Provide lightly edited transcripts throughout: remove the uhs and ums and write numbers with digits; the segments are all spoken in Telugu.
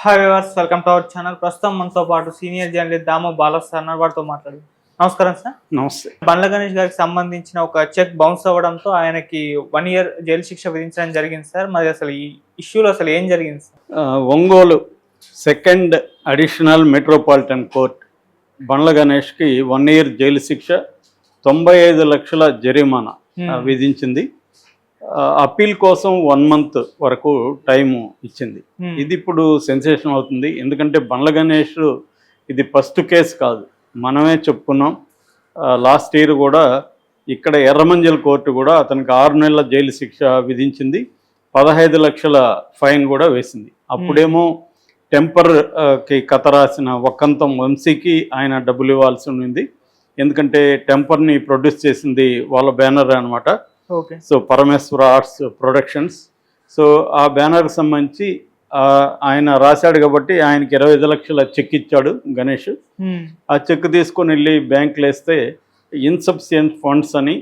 Hi viewers, welcome to our channel. ప్రస్తుతం మనతో పాటు సీనియర్ జర్నలిస్ట్ దాము బాలస్ సార్ వారితో మాట్లాడు. నమస్కారం సార్. నమస్తే. బండ్ల గణేష్ గారికి సంబంధించిన ఒక చెక్ బౌన్స్ అవ్వడంతో ఆయనకి 1 year జైలు శిక్ష విధించడం జరిగింది సార్. మరి అసలు ఈ ఇష్యూలో అసలు ఏం జరిగింది sir? Ongole second additional metropolitan court Bandla గణేష్కి 1 year జైలు శిక్ష, 95 లక్షల జరిమానా విధించింది. అప్పీల్ కోసం 1 month వరకు టైము ఇచ్చింది. ఇది ఇప్పుడు సెన్సేషన్ అవుతుంది. ఎందుకంటే బండ్ల గణేష్ ఇది ఫస్ట్ కేసు కాదు, మనమే చెప్పుకున్నాం. లాస్ట్ ఇయర్ కూడా ఇక్కడ ఎర్రమంజల్ కోర్టు కూడా అతనికి 6 నెలల జైలు శిక్ష విధించింది, 15 లక్షల ఫైన్ కూడా వేసింది. అప్పుడేమో టెంపర్కి కథ రాసిన వక్కంతం వంశీకి ఆయన డబ్బులు ఇవ్వాల్సి ఉంది. ఎందుకంటే టెంపర్ని ప్రొడ్యూస్ చేసింది వాళ్ళ బ్యానర్ అనమాట. సో పరమేశ్వర ఆర్ట్స్ ప్రొడక్షన్స్. సో ఆ బ్యానర్కి సంబంధించి ఆయన రాశాడు కాబట్టి ఆయనకి 25 లక్షల చెక్ ఇచ్చాడు గణేష్. ఆ చెక్ తీసుకొని వెళ్ళి బ్యాంకులో వేస్తే ఇన్సఫిషియెంట్ ఫండ్స్ అని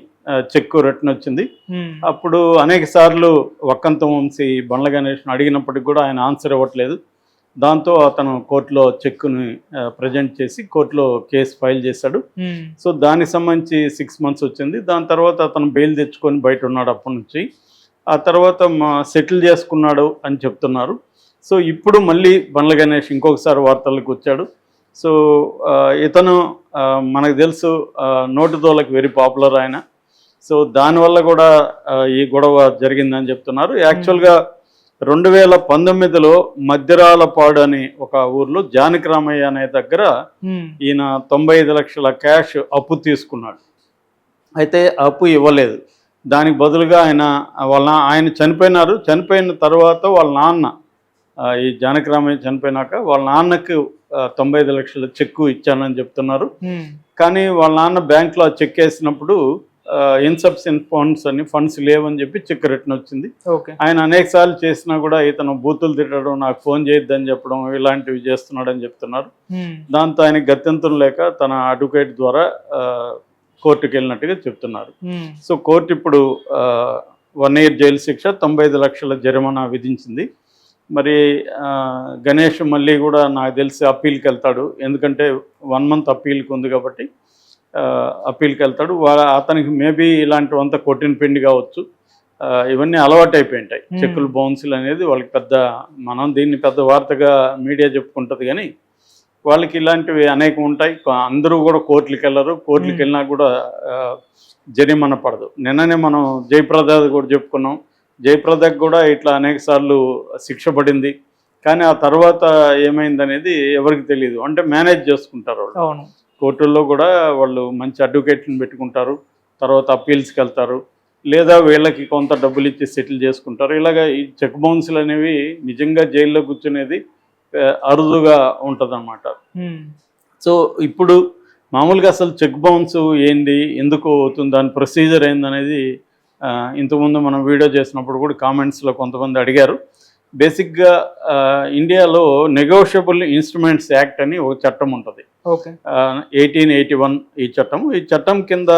చెక్ రిటర్న్ వచ్చింది. అప్పుడు అనేక సార్లు వక్కంతం వంశీ బండ్ల గణేష్ను అడిగినప్పటికి కూడా ఆయన ఆన్సర్ ఇవ్వట్లేదు. దాంతో అతను కోర్టులో చెక్కుని ప్రజెంట్ చేసి కోర్టులో కేసు ఫైల్ చేశాడు. సో దానికి సంబంధించి 6 months వచ్చింది. దాని తర్వాత అతను బెయిల్ తెచ్చుకొని బయట ఉన్నాడు అప్పటి నుంచి. ఆ తర్వాత సెటిల్ చేసుకున్నాడు అని చెప్తున్నారు. సో ఇప్పుడు మళ్ళీ బండ్ల గణేష్ ఇంకొకసారి వార్తలకు వచ్చాడు. సో ఇతను మనకు తెలుసు నోటితోలకు వెరీ పాపులర్ ఆయన. సో దానివల్ల కూడా ఈ గొడవ జరిగిందని చెప్తున్నారు. యాక్చువల్గా 2019లో మధ్యరాలపాడు అనే ఒక ఊర్లో జానకిరామయ్య అనే దగ్గర ఈయన 95 లక్షల క్యాష్ అప్పు తీసుకున్నాడు. అయితే అప్పు ఇవ్వలేదు. దానికి బదులుగా ఆయన చనిపోయినారు. చనిపోయిన తర్వాత వాళ్ళ నాన్న, ఈ జానకిరామయ్య చనిపోయినాక వాళ్ళ నాన్నకు 95 లక్షల చెక్కు ఇచ్చానని చెప్తున్నారు. కానీ వాళ్ళ నాన్న బ్యాంకులో చెక్ వేసినప్పుడు ఇన్సఫిషియెంట్ ఫండ్స్ లేవని చెప్పి చెక్ రిటర్న్ వచ్చింది. ఆయన అనేక సార్లు చేసినా కూడా ఇతను బూతులు తిట్టడం, నాకు ఫోన్ చేయొద్దని చెప్పడం, ఇలాంటివి చేస్తున్నాడని చెప్తున్నారు. దాంతో ఆయన గత్యంతరం లేక తన అడ్వకేట్ ద్వారా కోర్టుకు వెళ్ళినట్టుగా చెప్తున్నారు. సో కోర్టు ఇప్పుడు 1 year జైలు శిక్ష, 95 లక్షల జరిమానా విధించింది. మరి గణేష్ మళ్ళీ కూడా నాకు తెలిసి అప్పీల్కి వెళ్తాడు. ఎందుకంటే 1 month అప్పీల్కి ఉంది కాబట్టి అప్పీల్కి వెళ్తాడు. అతనికి మేబీ ఇలాంటివంతా కొట్టిన పిండి కావచ్చు. ఇవన్నీ అలవాటు అయిపోయింటాయి చెక్కులు బౌన్సులు అనేది. వాళ్ళకి మనం దీన్ని పెద్ద వార్తగా మీడియా చెప్పుకుంటుంది, కానీ వాళ్ళకి ఇలాంటివి అనేకం ఉంటాయి. అందరూ కూడా కోర్టులకు వెళ్ళరు. కోర్టులకు వెళ్ళినా కూడా జరిమానా పడదు. నిన్ననే మనం జయప్రదకి కూడా చెప్పుకున్నాం. జయప్రదకు కూడా ఇట్లా అనేక సార్లు శిక్ష పడింది. కానీ ఆ తర్వాత ఏమైందనేది ఎవరికి తెలియదు. అంటే మేనేజ్ చేసుకుంటారు వాళ్ళు. కోర్టుల్లో కూడా వాళ్ళు మంచి అడ్వకేట్లను పెట్టుకుంటారు. తర్వాత అప్పీల్స్కి వెళ్తారు, లేదా వీళ్ళకి కొంత డబ్బులు ఇచ్చి సెటిల్ చేసుకుంటారు. ఇలాగ ఈ చెక్ బౌన్స్లు అనేవి నిజంగా జైల్లో కూర్చునేది అరుదుగా ఉంటుందన్నమాట. సో ఇప్పుడు మామూలుగా అసలు చెక్ బౌన్స్ ఏంటి, ఎందుకు అవుతుంది, దాని ప్రొసీజర్ ఏందనేది ఇంతకుముందు మనం వీడియో చేసినప్పుడు కూడా కామెంట్స్లో కొంతమంది అడిగారు. బేసిక్గా ఇండియాలో నెగోషియబుల్ ఇన్స్ట్రుమెంట్స్ యాక్ట్ అని ఒక చట్టం ఉంటుంది, 1881 ఈ చట్టం కింద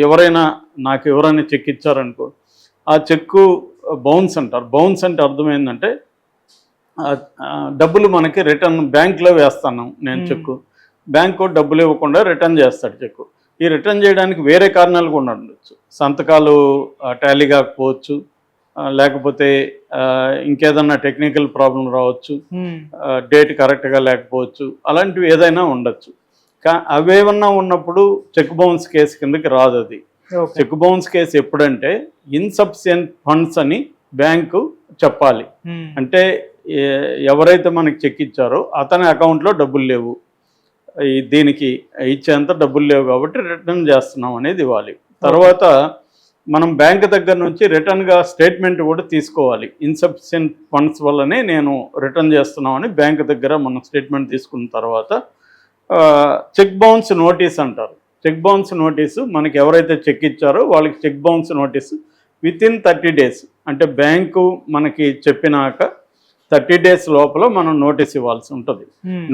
ఎవరైనా చెక్ ఇచ్చారనుకో, ఆ చెక్కు బౌన్స్ అంటారు. బౌన్స్ అంటే అర్థం ఏంటంటే డబ్బులు మనకి రిటర్న్ బ్యాంక్లో వేస్తాను నేను చెక్కు, బ్యాంకు డబ్బులు ఇవ్వకుండా రిటర్న్ చేస్తాడు చెక్కు. ఈ రిటర్న్ చేయడానికి వేరే కారణాలు కూడా ఉండొచ్చు. సంతకాలు టాలీ కాకపోవచ్చు, లేకపోతే ఇంకేదన్నా టెక్నికల్ ప్రాబ్లం రావచ్చు, డేట్ కరెక్ట్గా లేకపోవచ్చు, అలాంటివి ఏదైనా ఉండొచ్చు. అవేమన్నా ఉన్నప్పుడు చెక్ బౌన్స్ కేసు కిందకి రాదు. అది చెక్ బౌన్స్ కేసు ఎప్పుడంటే ఇన్సఫిషియెంట్ ఫండ్స్ అని బ్యాంకు చెప్పాలి. అంటే ఎవరైతే మనకి చెక్ ఇచ్చారో అతని అకౌంట్లో డబ్బులు లేవు, దీనికి ఇచ్చేంత డబ్బులు లేవు కాబట్టి రిటర్న్ చేస్తున్నాం అనేది ఇవ్వాలి. తర్వాత మనం బ్యాంక్ దగ్గర నుంచి రిటర్న్గా స్టేట్మెంట్ కూడా తీసుకోవాలి. ఇన్సఫిషియెంట్ ఫండ్స్ వల్లనే నేను రిటర్న్ చేస్తున్నామని బ్యాంక్ దగ్గర మనం స్టేట్మెంట్ తీసుకున్న తర్వాత చెక్ బౌన్స్ నోటీస్ అంటారు. చెక్ బౌన్స్ నోటీసు మనకి ఎవరైతే చెక్ ఇచ్చారో వాళ్ళకి check bounce notice within 30 days, అంటే బ్యాంకు మనకి చెప్పినాక 30 days లోపల మనం నోటీస్ ఇవ్వాల్సి ఉంటుంది.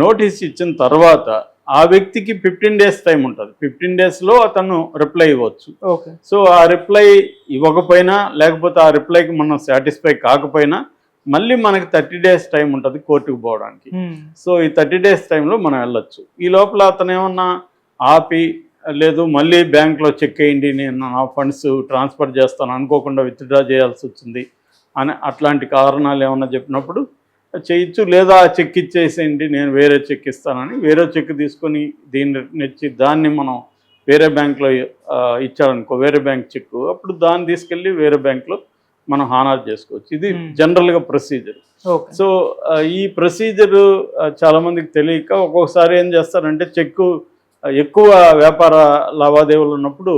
నోటీస్ ఇచ్చిన తర్వాత ఆ వ్యక్తికి 15 days టైం ఉంటుంది. 15 daysలో అతను రిప్లై ఇవ్వచ్చు. సో ఆ రిప్లై ఇవ్వకపోయినా, లేకపోతే ఆ రిప్లైకి మనం సాటిస్ఫై కాకపోయినా మళ్ళీ మనకి 30 days టైం ఉంటుంది కోర్టుకు పోవడానికి. సో ఈ 30 days టైంలో మనం వెళ్ళొచ్చు. ఈ లోపల అతను ఏమన్నా ఆపి లేదు మళ్ళీ బ్యాంక్లో చెక్ వేయండి, నేను నా ఫండ్స్ ట్రాన్స్ఫర్ చేస్తాను, అనుకోకుండా విత్డ్రా చేయాల్సి వచ్చింది అని అట్లాంటి కారణాలు ఏమన్నా చెప్పినప్పుడు చేయొచ్చు. లేదా ఆ చెక్ ఇచ్చేసేయండి, నేను వేరే చెక్ ఇస్తానని వేరే చెక్ తీసుకొని దీన్ని నెచ్చి దాన్ని మనం వేరే బ్యాంక్లో ఇచ్చారనుకో, వేరే బ్యాంక్ చెక్, అప్పుడు దాన్ని తీసుకెళ్ళి వేరే బ్యాంక్లో మనం హానర్ చేసుకోవచ్చు. ఇది జనరల్గా ప్రొసీజర్. సో ఈ ప్రొసీజర్ చాలామందికి తెలియక ఒక్కొక్కసారి ఏం చేస్తారంటే చెక్కు ఎక్కువ వ్యాపార లావాదేవీలు ఉన్నప్పుడు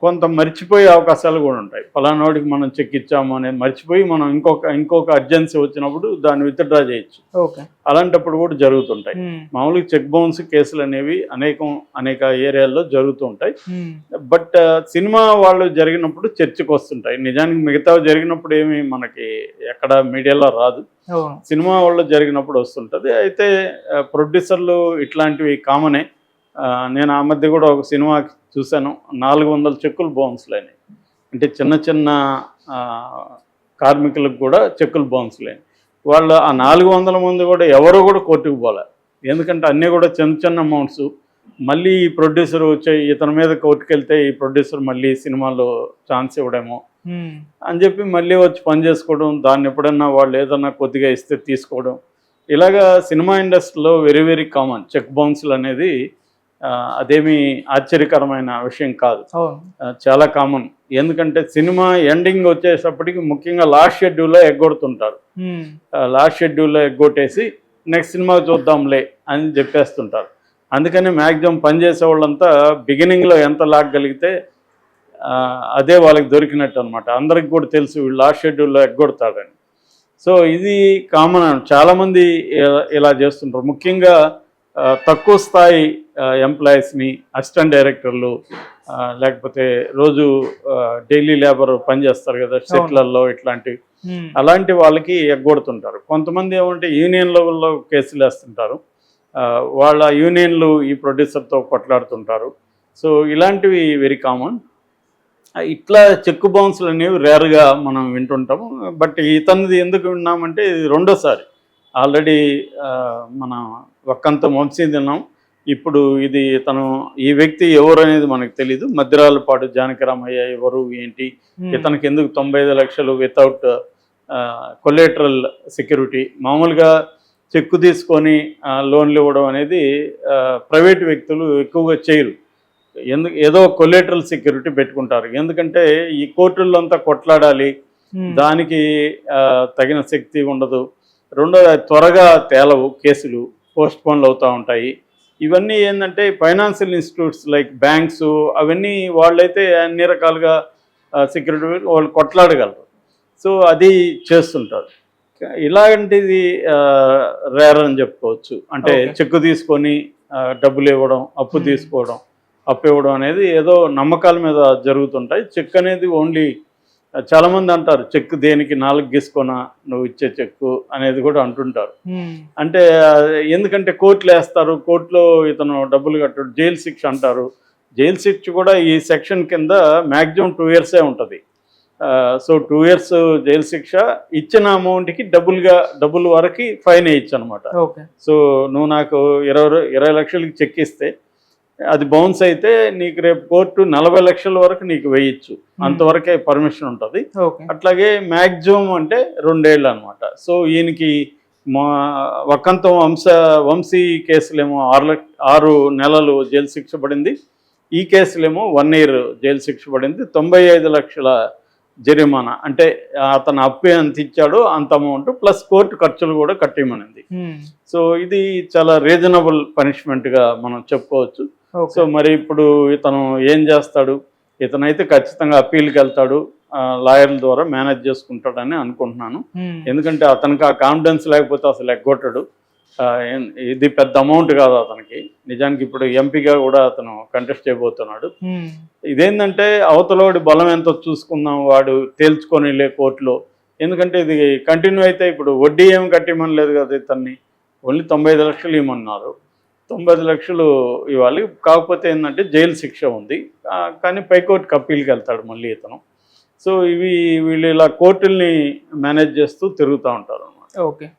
కొంత మర్చిపోయే అవకాశాలు కూడా ఉంటాయి. ఫలానాడికి మనం చెక్ ఇచ్చాము అనేది మర్చిపోయి మనం ఇంకొక అర్జెన్సీ వచ్చినప్పుడు దాన్ని విత్డ్రా చేయొచ్చు. అలాంటప్పుడు కూడా జరుగుతుంటాయి. మామూలుగా చెక్ బౌన్స్ కేసులు అనేవి అనేక ఏరియాల్లో జరుగుతూ ఉంటాయి. బట్ సినిమా వాళ్ళు జరిగినప్పుడు చర్చకు వస్తుంటాయి. నిజానికి మిగతా జరిగినప్పుడు ఏమి మనకి ఎక్కడ మీడియాలో రాదు, సినిమా వాళ్ళు జరిగినప్పుడు వస్తుంటుంది. అయితే ప్రొడ్యూసర్లు ఇట్లాంటివి కామనే. నేను ఆ మధ్య కూడా ఒక సినిమా చూశాను, 400 చెక్కులు బౌన్స్లు అయినాయి. అంటే చిన్న చిన్న కార్మికులకు కూడా చెక్కులు బౌన్స్లు అయినాయి. వాళ్ళు ఆ 400 మంది కూడా ఎవరు కూడా కోర్టుకు పోలే. ఎందుకంటే అన్నీ కూడా చిన్న చిన్న అమౌంట్స్. మళ్ళీ ఈ ప్రొడ్యూసర్ వచ్చే ఇతని మీద కోర్టుకు వెళ్తే ఈ ప్రొడ్యూసర్ మళ్ళీ సినిమాలో ఛాన్స్ ఇవ్వడేమో అని చెప్పి మళ్ళీ వచ్చి పని చేసుకోవడం, దాన్ని ఎప్పుడన్నా వాళ్ళు ఏదన్నా కొద్దిగా ఇస్తే తీసుకోవడం, ఇలాగా సినిమా ఇండస్ట్రీలో వెరీ వెరీ కామన్ చెక్ బౌన్స్లు అనేది. అదేమీ ఆశ్చర్యకరమైన విషయం కాదు, చాలా కామన్. ఎందుకంటే సినిమా ఎండింగ్ వచ్చేటప్పటికి ముఖ్యంగా లాస్ట్ షెడ్యూల్లో ఎగ్గొడుతుంటారు. లాస్ట్ షెడ్యూల్లో ఎగ్గొట్టేసి నెక్స్ట్ సినిమా చూద్దాంలే అని చెప్పేస్తుంటారు. అందుకని మ్యాక్సిమం పనిచేసే వాళ్ళంతా బిగినింగ్లో ఎంత లాగగలిగితే అదే వాళ్ళకి దొరికినట్టు అనమాట. అందరికి కూడా తెలుసు వీళ్ళు లాస్ట్ షెడ్యూల్లో ఎగ్గొడతాడని. సో ఇది కామన్. చాలామంది ఇలా చేస్తుంటారు. ముఖ్యంగా తక్కువ స్థాయి ఎంప్లాయీస్ని, అసిస్టెంట్ డైరెక్టర్లు, లేకపోతే రోజు డైలీ లేబర్ పనిచేస్తారు కదా సెట్లల్లో, ఇట్లాంటివి అలాంటి వాళ్ళకి ఎగ్గొడుతుంటారు. కొంతమంది ఏమంటే యూనియన్ లెవెల్లో కేసులు వేస్తుంటారు. వాళ్ళ యూనియన్లు ఈ ప్రొడ్యూసర్తో కొట్లాడుతుంటారు. సో ఇలాంటివి వెరీ కామన్. ఇట్లా చెక్ బౌన్స్లు అనేవి రేర్గా మనం వింటుంటాము. బట్ ఇతనిది ఎందుకు విన్నామంటే ఇది రెండోసారి. ఆల్రెడీ మన ఒక్కంత వంశీ తిన్నాం. ఇప్పుడు ఇది ఈ వ్యక్తి ఎవరు అనేది మనకు తెలీదు. మధ్యరాలపాడు జానకిరామయ్య ఎవరు ఏంటి, ఇతనికి ఎందుకు 95 లక్షలు వితౌట్ కొలేటరల్ సెక్యూరిటీ. మామూలుగా చెక్కు తీసుకొని లోన్లు ఇవ్వడం అనేది ప్రైవేట్ వ్యక్తులు ఎక్కువగా చేయరు. ఏదో కొలేటరల్ సెక్యూరిటీ పెట్టుకుంటారు. ఎందుకంటే ఈ కోర్టుల్లో అంతా కొట్లాడాలి, దానికి తగిన శక్తి ఉండదు. రెండోది త్వరగా తేలవు, కేసులు పోస్ట్ పోన్లు అవుతూ ఉంటాయి. ఇవన్నీ ఏంటంటే ఫైనాన్షియల్ ఇన్స్టిట్యూట్స్ లైక్ బ్యాంక్స్ అవన్నీ వాళ్ళైతే అన్ని రకాలుగా సెక్యూరిటీ వాళ్ళు కొట్లాడగలరు. సో అది చేస్తుంటారు. ఇలాంటిది రేర్ అని చెప్పుకోవచ్చు. అంటే చెక్కు తీసుకొని డబ్బులు ఇవ్వడం, అప్పు తీసుకోవడం, అప్పు ఇవ్వడం అనేది ఏదో నమ్మకాల మీద జరుగుతుంటాయి. చెక్ అనేది ఓన్లీ చాలామంది అంటారు చెక్ దేనికి 4 గీసుకొనా నువ్వు ఇచ్చే చెక్కు అనేది కూడా అంటుంటారు. అంటే ఎందుకంటే కోర్టులు వేస్తారు, కోర్టులో ఇతను డబ్బులు కట్టాడు, జైలు శిక్ష అంటారు. జైలు శిక్ష కూడా ఈ సెక్షన్ కింద మ్యాక్సిమం 2 years ఉంటుంది. సో 2 years జైలు శిక్ష, ఇచ్చిన అమౌంట్కి డబ్బుల వరకు ఫైన్ వేయచ్చు అనమాట. సో నువ్వు నాకు 20 లక్షలకి చెక్ ఇస్తే అది బౌన్స్ అయితే నీకు రేపు కోర్టు 40 లక్షల వరకు నీకు వేయచ్చు, అంతవరకే పర్మిషన్ ఉంటుంది. అట్లాగే మ్యాక్సిమం అంటే 2 ఏళ్ళు అనమాట. సో ఈయనకి వక్కంతం వంశీ కేసులేమో 6 నెలలు జైలు శిక్ష పడింది. ఈ కేసులేమో 1 year జైలు శిక్ష పడింది. 95 లక్షల జరిమానా. అంటే అతను అప్పు ఎంత ఇచ్చాడో అంత అమౌంట్ ప్లస్ కోర్టు ఖర్చులు కూడా కట్టేయమనింది. సో ఇది చాలా రీజనబుల్ పనిష్మెంట్గా మనం చెప్పుకోవచ్చు. సో మరి ఇప్పుడు ఇతను ఏం చేస్తాడు? ఇతనైతే ఖచ్చితంగా అప్పీల్కి వెళ్తాడు, లాయర్ల ద్వారా మేనేజ్ చేసుకుంటాడని అనుకుంటున్నాను. ఎందుకంటే అతనికి ఆ కాన్ఫిడెన్స్ లేకపోతే అసలు ఎగ్గొట్టాడు. ఇది పెద్ద అమౌంట్ కాదు అతనికి. నిజానికి ఇప్పుడు ఎంపీగా కూడా అతను కంటెస్ట్ చేయబోతున్నాడు. ఇదేంటంటే అవతలోడి బలం ఎంతో చూసుకుందాం, వాడు తేల్చుకొని కోర్టులో. ఎందుకంటే ఇది కంటిన్యూ అయితే ఇప్పుడు వడ్డీ ఏమి కట్టిమని లేదు కదా ఇతన్ని, ఓన్లీ 95 లక్షలు ఇవ్వమన్నారు. 95 లక్షలు ఇవ్వాలి. కాకపోతే ఏంటంటే జైలు శిక్ష ఉంది. కానీ పైకోర్టుకి అప్పీల్కి వెళ్తాడు మళ్ళీ ఇతను. సో వీళ్ళు ఇలా కోర్టుల్ని మేనేజ్ చేస్తూ తిరుగుతూ ఉంటారు అన్నమాట. ఓకే.